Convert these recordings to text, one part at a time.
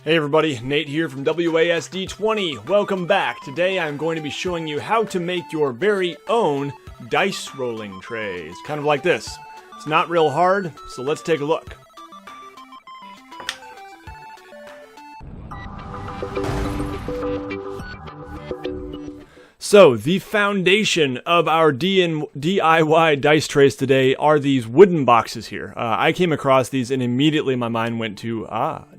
Hey everybody, Nate here from WASD20. Welcome back. Today I'm going to be showing you how to make your very own dice rolling trays. Kind of like this. It's not real hard, so let's take a look. So, the foundation of our DIY dice trays today are these wooden boxes here. I came across these and immediately my mind went to,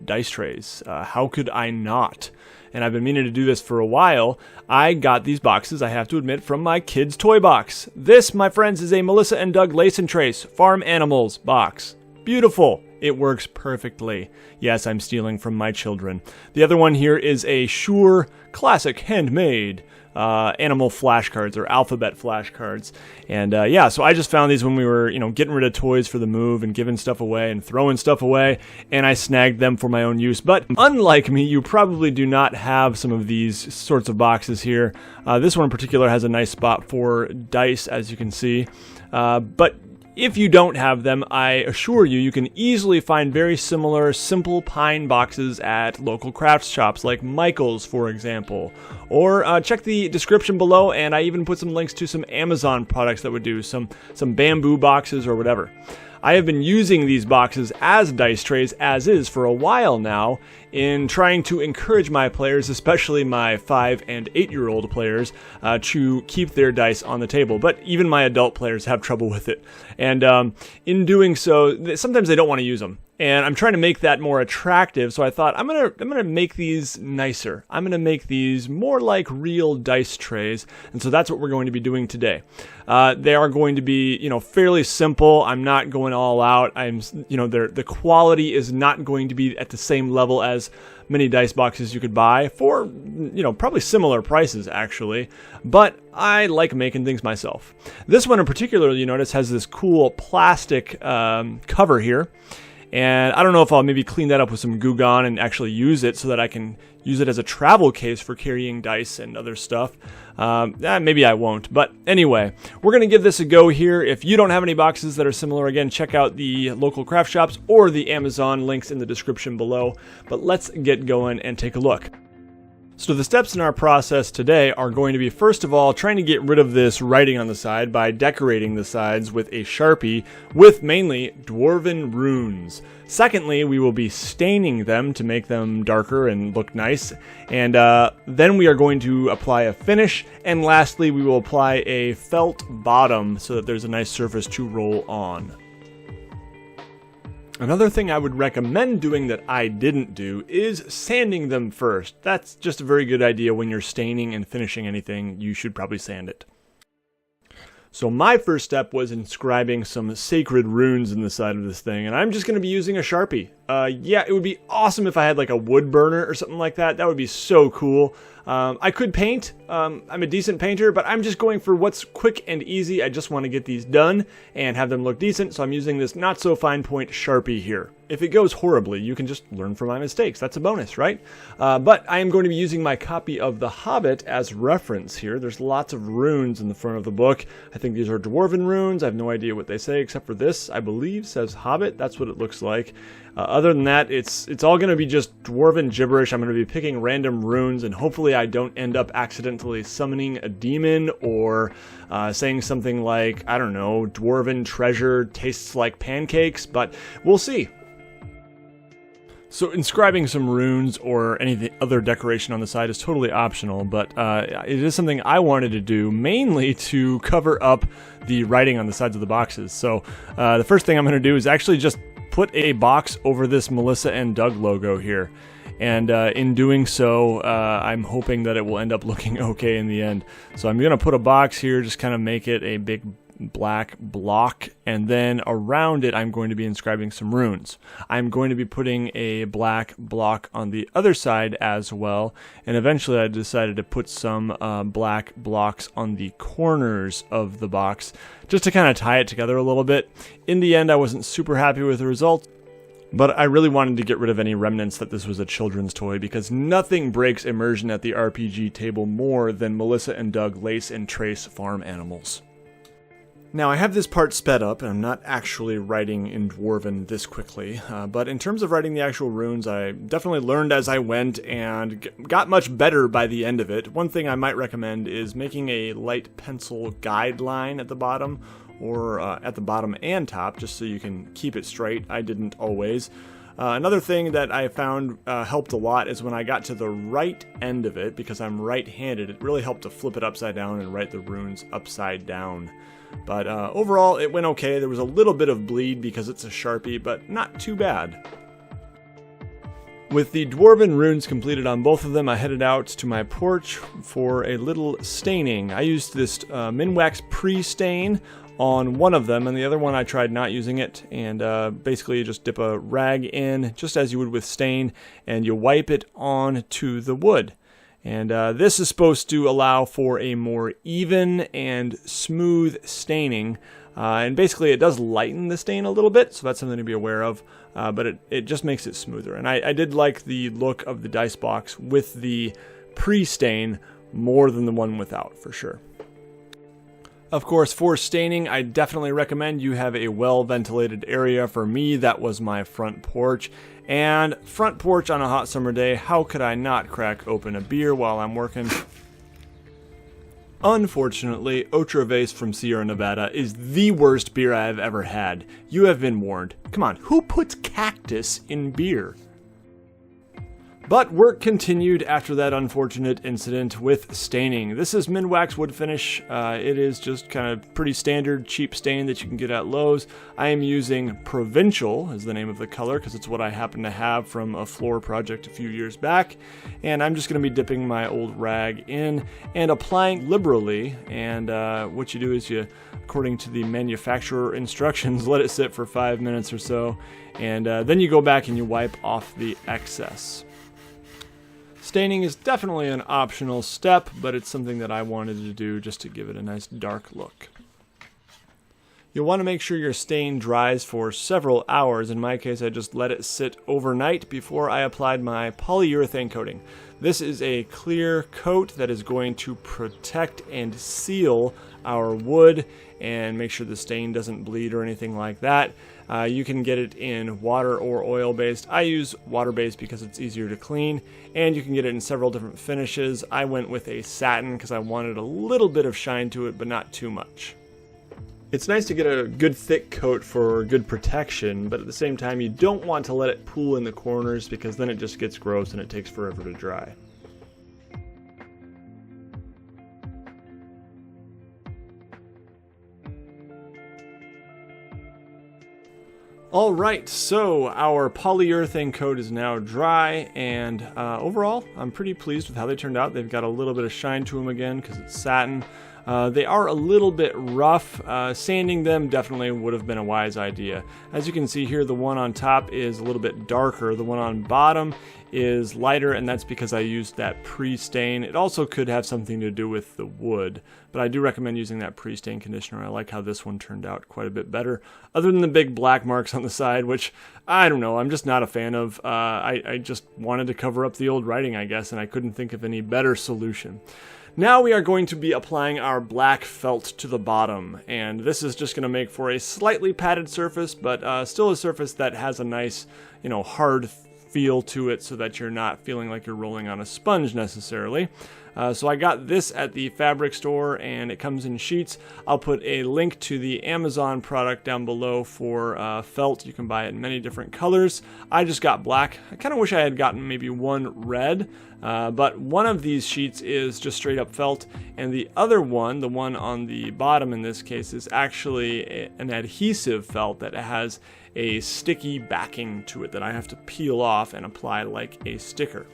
dice trays. How could I not? And I've been meaning to do this for a while. I got these boxes, I have to admit, from my kids' toy box. This, my friends, is a Melissa and Doug Lace and Trace Farm Animals box. Beautiful. It works perfectly. Yes, I'm stealing from my children. The other one here is a Shure Classic Handmade animal flashcards or alphabet flashcards. And yeah, so I just found these when we were, getting rid of toys for the move and giving stuff away and throwing stuff away, and I snagged them for my own use. But unlike me, you probably do not have some of these sorts of boxes here. This one in particular has a nice spot for dice, as you can see. But if you don't have them, I assure you, you can easily find very similar simple pine boxes at local craft shops like Michael's, for example. Or check the description below, and I even put some links to some Amazon products that would do, some bamboo boxes or whatever. I have been using these boxes as dice trays as is for a while now in trying to encourage my players, especially my 5 and 8-year-old players, to keep their dice on the table. But even my adult players have trouble with it. And in doing so, sometimes they don't want to use them. And I'm trying to make that more attractive, so I thought I'm gonna make these nicer. I'm gonna make these more like real dice trays, and so that's what we're going to be doing today. They are going to be, fairly simple. I'm not going all out. The quality is not going to be at the same level as many dice boxes you could buy for, probably similar prices actually. But I like making things myself. This one in particular, you notice, has this cool plastic cover here. And I don't know if I'll maybe clean that up with some Goo Gone and actually use it so that I can use it as a travel case for carrying dice and other stuff. Maybe I won't. But anyway, we're going to give this a go here. If you don't have any boxes that are similar, again, check out the local craft shops or the Amazon links in the description below. But let's get going and take a look. So the steps in our process today are going to be, first of all, trying to get rid of this writing on the side by decorating the sides with a Sharpie with mainly Dwarven runes. Secondly, we will be staining them to make them darker and look nice. And then we are going to apply a finish. And lastly, we will apply a felt bottom so that there's a nice surface to roll on. Another thing I would recommend doing that I didn't do is sanding them first. That's just a very good idea when you're staining and finishing anything. You should probably sand it. So my first step was inscribing some sacred runes in the side of this thing, and I'm just going to be using a Sharpie. Yeah, it would be awesome if I had like a wood burner or something like that. That would be so cool. I could paint. I'm a decent painter, but I'm just going for what's quick and easy. I just want to get these done and have them look decent, so I'm using this not so fine point Sharpie here. If it goes horribly, you can just learn from my mistakes. That's a bonus, right? But I am going to be using my copy of The Hobbit as reference here. There's lots of runes in the front of the book. I think these are Dwarven runes. I have no idea what they say, except for this, I believe, says Hobbit. That's what it looks like. Other than that, it's all going to be just Dwarven gibberish. I'm going to be picking random runes, and hopefully I don't end up accidentally summoning a demon or saying something like, I don't know, Dwarven treasure tastes like pancakes, but we'll see. So inscribing some runes or any other decoration on the side is totally optional, but it is something I wanted to do mainly to cover up the writing on the sides of the boxes. So the first thing I'm going to do is actually just put a box over this Melissa and Doug logo here. And in doing so, I'm hoping that it will end up looking okay in the end. So I'm going to put a box here, just kind of make it a big black block, and then around it I'm going to be inscribing some runes. I'm going to be putting a black block on the other side as well, and eventually I decided to put some black blocks on the corners of the box just to kind of tie it together a little bit. In the end, I wasn't super happy with the result, but I really wanted to get rid of any remnants that this was a children's toy, because nothing breaks immersion at the RPG table more than Melissa and Doug Lace and Trace Farm Animals. Now, I have this part sped up, and I'm not actually writing in Dwarven this quickly, but in terms of writing the actual runes, I definitely learned as I went and got much better by the end of it. One thing I might recommend is making a light pencil guideline at the bottom, or at the bottom and top, just so you can keep it straight. I didn't always. Another thing that I found helped a lot is when I got to the right end of it, because I'm right-handed, it really helped to flip it upside down and write the runes upside down. But overall, it went okay. There was a little bit of bleed because it's a Sharpie, but not too bad. With the Dwarven runes completed on both of them, I headed out to my porch for a little staining. I used this Minwax pre-stain on one of them, and the other one I tried not using it, and basically you just dip a rag in, just as you would with stain, and you wipe it onto the wood. And this is supposed to allow for a more even and smooth staining. And basically it does lighten the stain a little bit, so that's something to be aware of. But it just makes it smoother. And I did like the look of the dice box with the pre-stain more than the one without, for sure. Of course, for staining, I definitely recommend you have a well-ventilated area. For me, that was my front porch. And front porch on a hot summer day, how could I not crack open a beer while I'm working? Unfortunately, Otra Vase from Sierra Nevada is the worst beer I've ever had. You have been warned. Come on, who puts cactus in beer? But work continued after that unfortunate incident with staining. This is Minwax wood finish. It is just kind of pretty standard, cheap stain that you can get at Lowe's. I am using Provincial as the name of the color because it's what I happen to have from a floor project a few years back. And I'm just going to be dipping my old rag in and applying liberally. And what you do is you, according to the manufacturer instructions, let it sit for 5 minutes or so. And then you go back and you wipe off the excess. Staining is definitely an optional step, but it's something that I wanted to do just to give it a nice dark look. You'll want to make sure your stain dries for several hours. In my case, I just let it sit overnight before I applied my polyurethane coating. This is a clear coat that is going to protect and seal our wood and make sure the stain doesn't bleed or anything like that. You can get it in water or oil-based. I use water-based because it's easier to clean, and you can get it in several different finishes. I went with a satin because I wanted a little bit of shine to it, but not too much. It's nice to get a good thick coat for good protection, but at the same time you don't want to let it pool in the corners because then it just gets gross and it takes forever to dry. Alright, so our polyurethane coat is now dry, and overall I'm pretty pleased with how they turned out. They've got a little bit of shine to them again because it's satin. They are a little bit rough. Sanding them definitely would have been a wise idea. As you can see here, the one on top is a little bit darker. The one on bottom is lighter, and that's because I used that pre-stain. It also could have something to do with the wood, but I do recommend using that pre-stain conditioner. I like how this one turned out quite a bit better, other than the big black marks on the side, which I don't know, I'm just not a fan of. I just wanted to cover up the old writing, I guess, and I couldn't think of any better solution. Now we are going to be applying our black felt to the bottom, and this is just going to make for a slightly padded surface, but still a surface that has a nice, hard feel to it so that you're not feeling like you're rolling on a sponge necessarily. So I got this at the fabric store, and it comes in sheets. I'll put a link to the Amazon product down below for felt. You can buy it in many different colors. I just got black. I kind of wish I had gotten maybe one red, but one of these sheets is just straight up felt, and the other one, the one on the bottom in this case, is actually an adhesive felt that has a sticky backing to it that I have to peel off and apply like a sticker.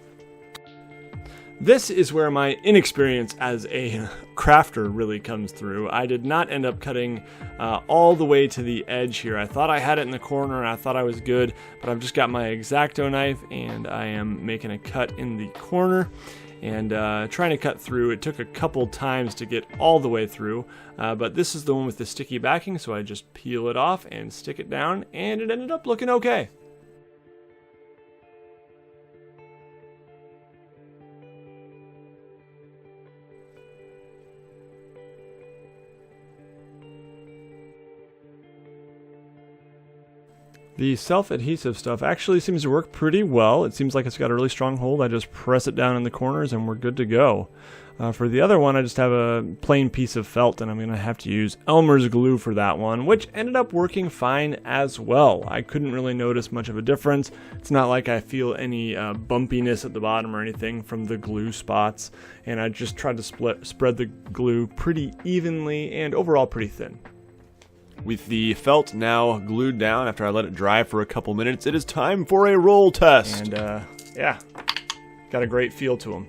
This is where my inexperience as a crafter really comes through. I did not end up cutting all the way to the edge here. I thought I had it in the corner and I thought I was good, but I've just got my X-Acto knife and I am making a cut in the corner and trying to cut through. It took a couple times to get all the way through, but this is the one with the sticky backing, so I just peel it off and stick it down, and it ended up looking okay. The self-adhesive stuff actually seems to work pretty well. It seems like it's got a really strong hold. I just press it down in the corners and we're good to go. For the other one, I just have a plain piece of felt, and I'm going to have to use Elmer's glue for that one, which ended up working fine as well. I couldn't really notice much of a difference. It's not like I feel any bumpiness at the bottom or anything from the glue spots, and I just tried to spread the glue pretty evenly and overall pretty thin. With the felt now glued down after I let it dry for a couple minutes, it is time for a roll test. And yeah, got a great feel to them.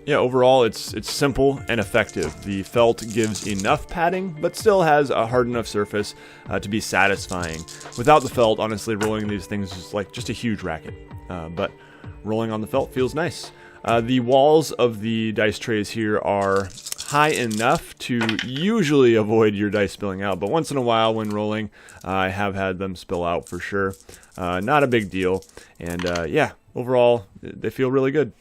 Yeah, overall it's simple and effective. The felt gives enough padding, but still has a hard enough surface to be satisfying. Without the felt, honestly, rolling these things is like just a huge racket. But rolling on the felt feels nice. The walls of the dice trays here are high enough to usually avoid your dice spilling out, but once in a while when rolling, I have had them spill out for sure. Not a big deal, and yeah, overall, they feel really good.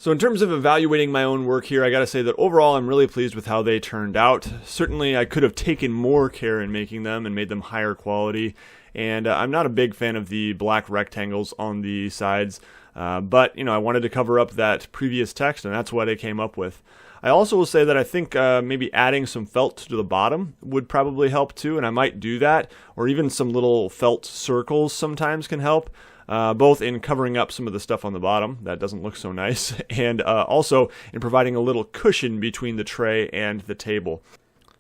So in terms of evaluating my own work here, I gotta say that overall I'm really pleased with how they turned out. Certainly I could have taken more care in making them and made them higher quality, and I'm not a big fan of the black rectangles on the sides, but you know, I wanted to cover up that previous text, and that's what I came up with. I also will say that I think maybe adding some felt to the bottom would probably help too, and I might do that, or even some little felt circles sometimes can help. Both in covering up some of the stuff on the bottom that doesn't look so nice, and also in providing a little cushion between the tray and the table.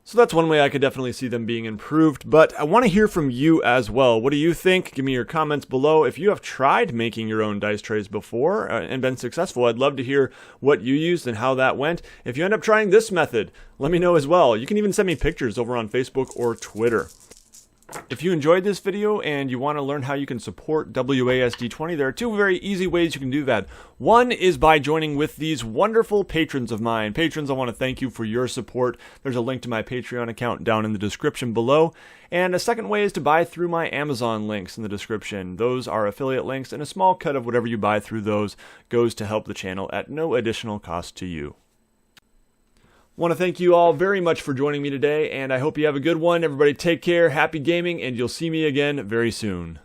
So that's one way I could definitely see them being improved, but I want to hear from you as well. What do you think? Give me your comments below. If you have tried making your own dice trays before and been successful, I'd love to hear what you used and how that went. If you end up trying this method, let me know as well. You can even send me pictures over on Facebook or Twitter. If you enjoyed this video and you want to learn how you can support WASD20, there are two very easy ways you can do that. One is by joining with these wonderful patrons of mine. Patrons, I want to thank you for your support. There's a link to my Patreon account down in the description below. And a second way is to buy through my Amazon links in the description. Those are affiliate links, and a small cut of whatever you buy through those goes to help the channel at no additional cost to you. I want to thank you all very much for joining me today, and I hope you have a good one. Everybody take care, happy gaming, and you'll see me again very soon.